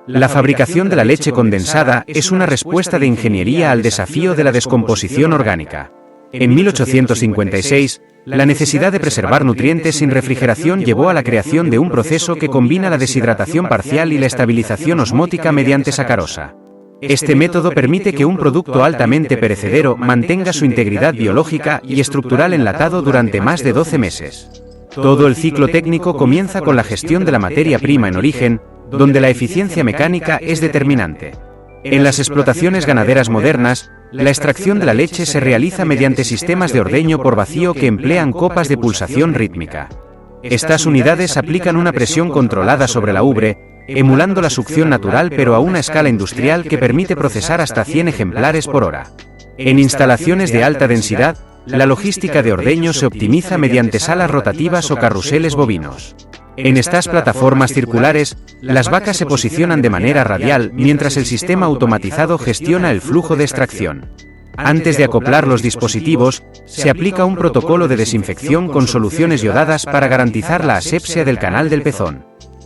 La fabricación de la leche condensada es una respuesta de ingeniería al desafío de la descomposición orgánica. En 1856, la necesidad de preservar nutrientes sin refrigeración llevó a la creación de un proceso que combina la deshidratación parcial y la estabilización osmótica mediante sacarosa. Este método permite que un producto altamente perecedero mantenga su integridad biológica y estructural enlatado durante más de 12 meses. Todo el ciclo técnico comienza con la gestión de la materia prima en origen, donde la eficiencia mecánica es determinante. En las explotaciones ganaderas modernas, la extracción de la leche se realiza mediante sistemas de ordeño por vacío que emplean copas de pulsación rítmica. Estas unidades aplican una presión controlada sobre la ubre, emulando la succión natural pero a una escala industrial que permite procesar hasta 100 ejemplares por hora. En instalaciones de alta densidad, la logística de ordeño se optimiza mediante salas rotativas o carruseles bovinos. En estas plataformas circulares, las vacas se posicionan de manera radial mientras el sistema automatizado gestiona el flujo de extracción. Antes de acoplar los dispositivos, se aplica un protocolo de desinfección con soluciones yodadas para garantizar la asepsia del canal del pezón.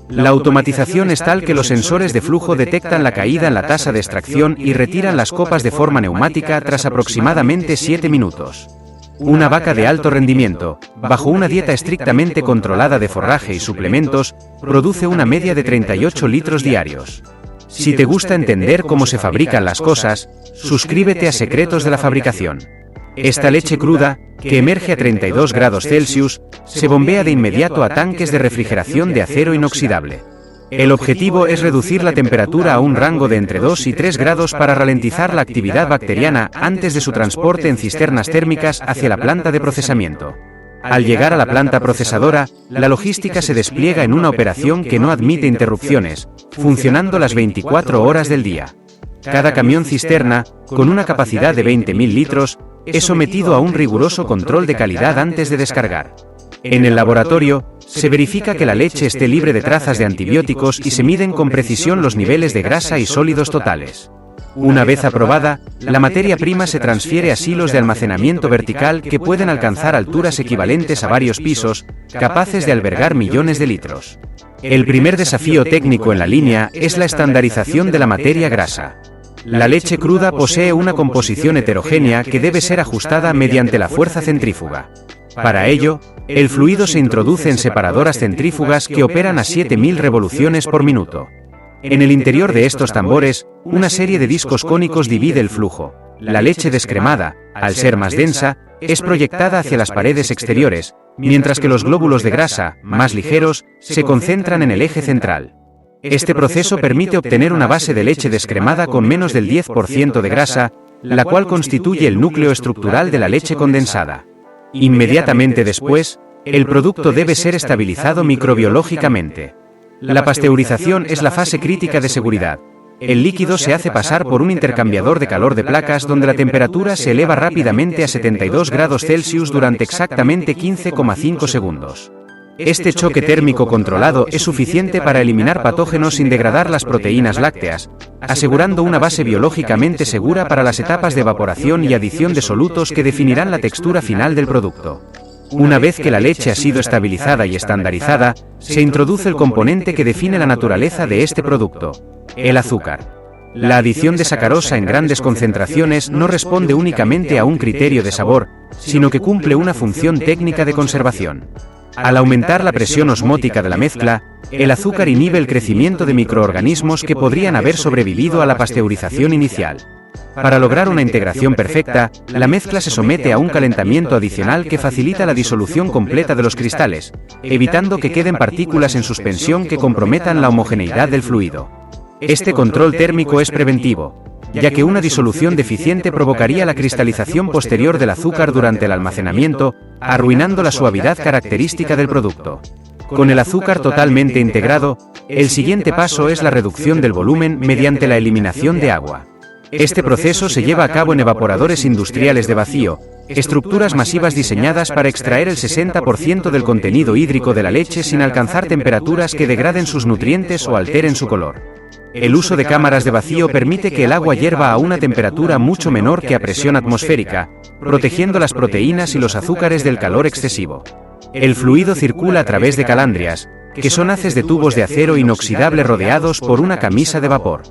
La automatización es tal que los sensores de flujo detectan la caída en la tasa de extracción y retiran las copas de forma neumática tras aproximadamente 7 minutos. Una vaca de alto rendimiento, bajo una dieta estrictamente controlada de forraje y suplementos, produce una media de 38 litros diarios. Si te gusta entender cómo se fabrican las cosas, suscríbete a Secretos de la Fabricación. Esta leche cruda, que emerge a 32 grados Celsius, se bombea de inmediato a tanques de refrigeración de acero inoxidable. El objetivo es reducir la temperatura a un rango de entre 2 y 3 grados para ralentizar la actividad bacteriana antes de su transporte en cisternas térmicas hacia la planta de procesamiento. Al llegar a la planta procesadora, la logística se despliega en una operación que no admite interrupciones, funcionando las 24 horas del día. Cada camión cisterna, con una capacidad de 20.000 litros, es sometido a un riguroso control de calidad antes de descargar. En el laboratorio, se verifica que la leche esté libre de trazas de antibióticos y se miden con precisión los niveles de grasa y sólidos totales. Una vez aprobada, la materia prima se transfiere a silos de almacenamiento vertical que pueden alcanzar alturas equivalentes a varios pisos, capaces de albergar millones de litros. El primer desafío técnico en la línea es la estandarización de la materia grasa. La leche cruda posee una composición heterogénea que debe ser ajustada mediante la fuerza centrífuga. Para ello, el fluido se introduce en separadoras centrífugas que operan a 7000 revoluciones por minuto. En el interior de estos tambores, una serie de discos cónicos divide el flujo. La leche descremada, al ser más densa, es proyectada hacia las paredes exteriores, mientras que los glóbulos de grasa, más ligeros, se concentran en el eje central. Este proceso permite obtener una base de leche descremada con menos del 10% de grasa, la cual constituye el núcleo estructural de la leche condensada. Inmediatamente después, el producto debe ser estabilizado microbiológicamente. La pasteurización es la fase crítica de seguridad. El líquido se hace pasar por un intercambiador de calor de placas donde la temperatura se eleva rápidamente a 72 grados Celsius durante exactamente 15,5 segundos. Este choque térmico controlado es suficiente para eliminar patógenos sin degradar las proteínas lácteas, asegurando una base biológicamente segura para las etapas de evaporación y adición de solutos que definirán la textura final del producto. Una vez que la leche ha sido estabilizada y estandarizada, se introduce el componente que define la naturaleza de este producto: el azúcar. La adición de sacarosa en grandes concentraciones no responde únicamente a un criterio de sabor, sino que cumple una función técnica de conservación. Al aumentar la presión osmótica de la mezcla, el azúcar inhibe el crecimiento de microorganismos que podrían haber sobrevivido a la pasteurización inicial. Para lograr una integración perfecta, la mezcla se somete a un calentamiento adicional que facilita la disolución completa de los cristales, evitando que queden partículas en suspensión que comprometan la homogeneidad del fluido. Este control térmico es preventivo, ya que una disolución deficiente provocaría la cristalización posterior del azúcar durante el almacenamiento, arruinando la suavidad característica del producto. Con el azúcar totalmente integrado, el siguiente paso es la reducción del volumen mediante la eliminación de agua. Este proceso se lleva a cabo en evaporadores industriales de vacío, estructuras masivas diseñadas para extraer el 60% del contenido hídrico de la leche sin alcanzar temperaturas que degraden sus nutrientes o alteren su color. El uso de cámaras de vacío permite que el agua hierva a una temperatura mucho menor que a presión atmosférica, protegiendo las proteínas y los azúcares del calor excesivo. El fluido circula a través de calandrias, que son haces de tubos de acero inoxidable rodeados por una camisa de vapor.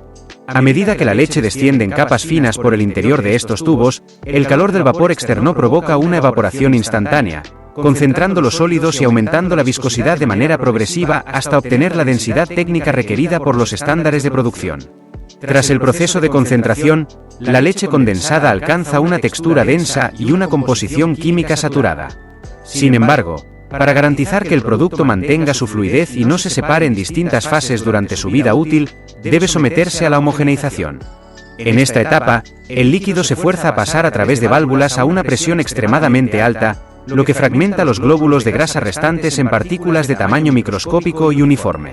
A medida que la leche desciende en capas finas por el interior de estos tubos, el calor del vapor externo provoca una evaporación instantánea, concentrando los sólidos y aumentando la viscosidad de manera progresiva hasta obtener la densidad técnica requerida por los estándares de producción. Tras el proceso de concentración, la leche condensada alcanza una textura densa y una composición química saturada. Sin embargo, para garantizar que el producto mantenga su fluidez y no se separe en distintas fases durante su vida útil, debe someterse a la homogeneización. En esta etapa, el líquido se fuerza a pasar a través de válvulas a una presión extremadamente alta, lo que fragmenta los glóbulos de grasa restantes en partículas de tamaño microscópico y uniforme.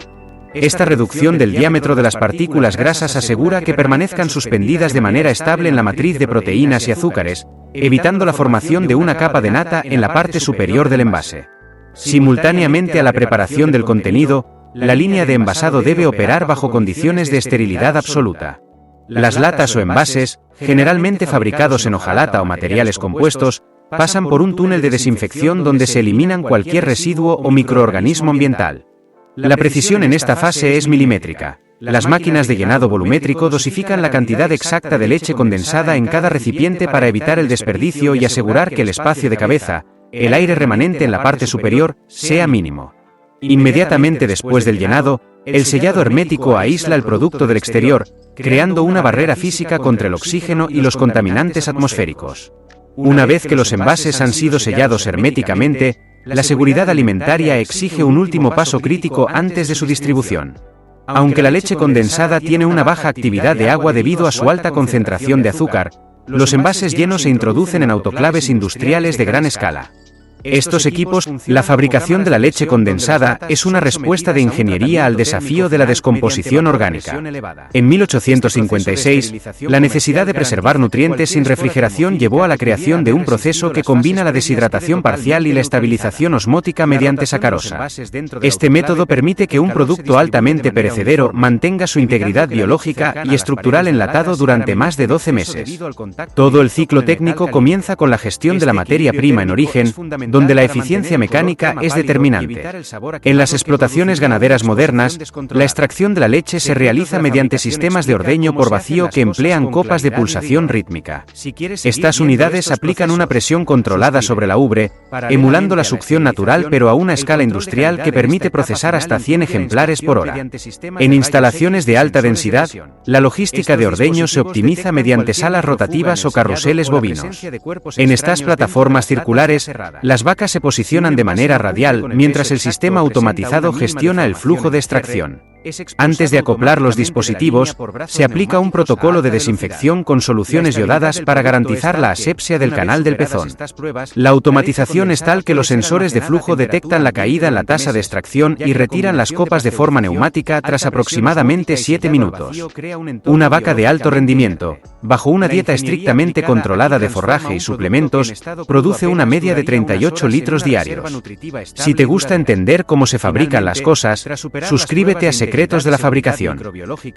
Esta reducción del diámetro de las partículas grasas asegura que permanezcan suspendidas de manera estable en la matriz de proteínas y azúcares, evitando la formación de una capa de nata en la parte superior del envase. Simultáneamente a la preparación del contenido, la línea de envasado debe operar bajo condiciones de esterilidad absoluta. Las latas o envases, generalmente fabricados en hojalata o materiales compuestos, pasan por un túnel de desinfección donde se eliminan cualquier residuo o microorganismo ambiental. La precisión en esta fase es milimétrica. Las máquinas de llenado volumétrico dosifican la cantidad exacta de leche condensada en cada recipiente para evitar el desperdicio y asegurar que el espacio de cabeza, el aire remanente en la parte superior, sea mínimo. Inmediatamente después del llenado, el sellado hermético aísla el producto del exterior, creando una barrera física contra el oxígeno y los contaminantes atmosféricos. Una vez que los envases han sido sellados herméticamente, la seguridad alimentaria exige un último paso crítico antes de su distribución. Aunque la leche condensada tiene una baja actividad de agua debido a su alta concentración de azúcar, los envases llenos se introducen en autoclaves industriales de gran escala. Estos equipos, la fabricación de la leche condensada es una respuesta de ingeniería al desafío de la descomposición orgánica. En 1856, la necesidad de preservar nutrientes sin refrigeración llevó a la creación de un proceso que combina la deshidratación parcial y la estabilización osmótica mediante sacarosa. Este método permite que un producto altamente perecedero mantenga su integridad biológica y estructural enlatado durante más de 12 meses. Todo el ciclo técnico comienza con la gestión de la materia prima en origen, donde la eficiencia mecánica es determinante. En las explotaciones ganaderas modernas, la extracción de la leche se realiza mediante sistemas de ordeño por vacío que emplean copas de pulsación rítmica. Estas unidades aplican una presión controlada sobre la ubre, emulando la succión natural pero a una escala industrial que permite procesar hasta 100 ejemplares por hora. En instalaciones de alta densidad, la logística de ordeño se optimiza mediante salas rotativas o carruseles bovinos. En estas plataformas circulares, las vacas se posicionan de manera radial mientras el sistema automatizado gestiona el flujo de extracción. Antes de acoplar los dispositivos, se aplica un protocolo de desinfección con soluciones yodadas para garantizar la asepsia del canal del pezón. La automatización es tal que los sensores de flujo detectan la caída en la tasa de extracción y retiran las copas de forma neumática tras aproximadamente 7 minutos. Una vaca de alto rendimiento, bajo una dieta estrictamente controlada de forraje y suplementos, produce una media de 38 litros diarios. Si te gusta entender cómo se fabrican las cosas, suscríbete a Secretos de la Fabricación.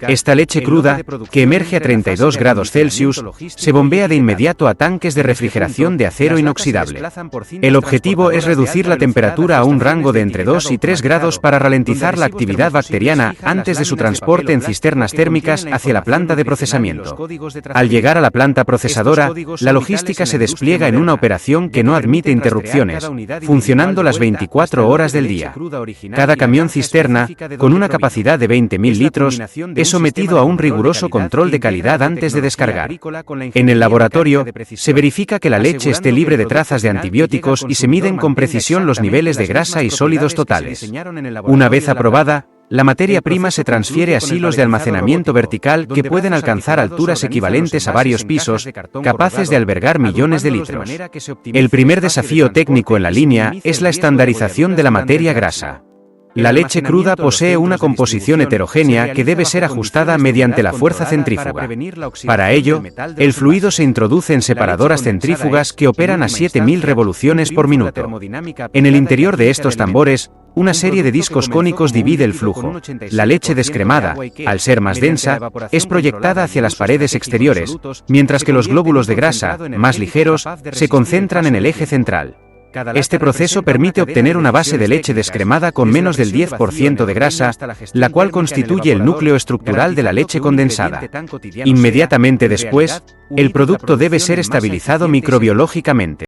Esta leche cruda, que emerge a 32 grados Celsius, se bombea de inmediato a tanques de refrigeración de acero inoxidable. El objetivo es reducir la temperatura a un rango de entre 2 y 3 grados para ralentizar la actividad bacteriana antes de su transporte en cisternas térmicas hacia la planta de procesamiento. Al llegar a la planta procesadora, la logística se despliega en una operación que no admite interrupciones, funcionando las 24 horas del día. Cada camión cisterna, con una capacidad de 20.000 litros, es sometido a un riguroso control de calidad antes de descargar. En el laboratorio, se verifica que la leche esté libre de trazas de antibióticos y se miden con precisión los niveles de grasa y sólidos totales. Una vez aprobada, la materia prima se transfiere a silos de almacenamiento vertical que pueden alcanzar alturas equivalentes a varios pisos, capaces de albergar millones de litros. El primer desafío técnico en la línea es la estandarización de la materia grasa. La leche cruda posee una composición heterogénea que debe ser ajustada mediante la fuerza centrífuga. Para ello, el fluido se introduce en separadoras centrífugas que operan a 7.000 revoluciones por minuto. En el interior de estos tambores, una serie de discos cónicos divide el flujo. La leche descremada, al ser más densa, es proyectada hacia las paredes exteriores, mientras que los glóbulos de grasa, más ligeros, se concentran en el eje central. Este proceso permite obtener una base de leche descremada con menos del 10% de grasa, la cual constituye el núcleo estructural de la leche condensada. Inmediatamente después, el producto debe ser estabilizado microbiológicamente.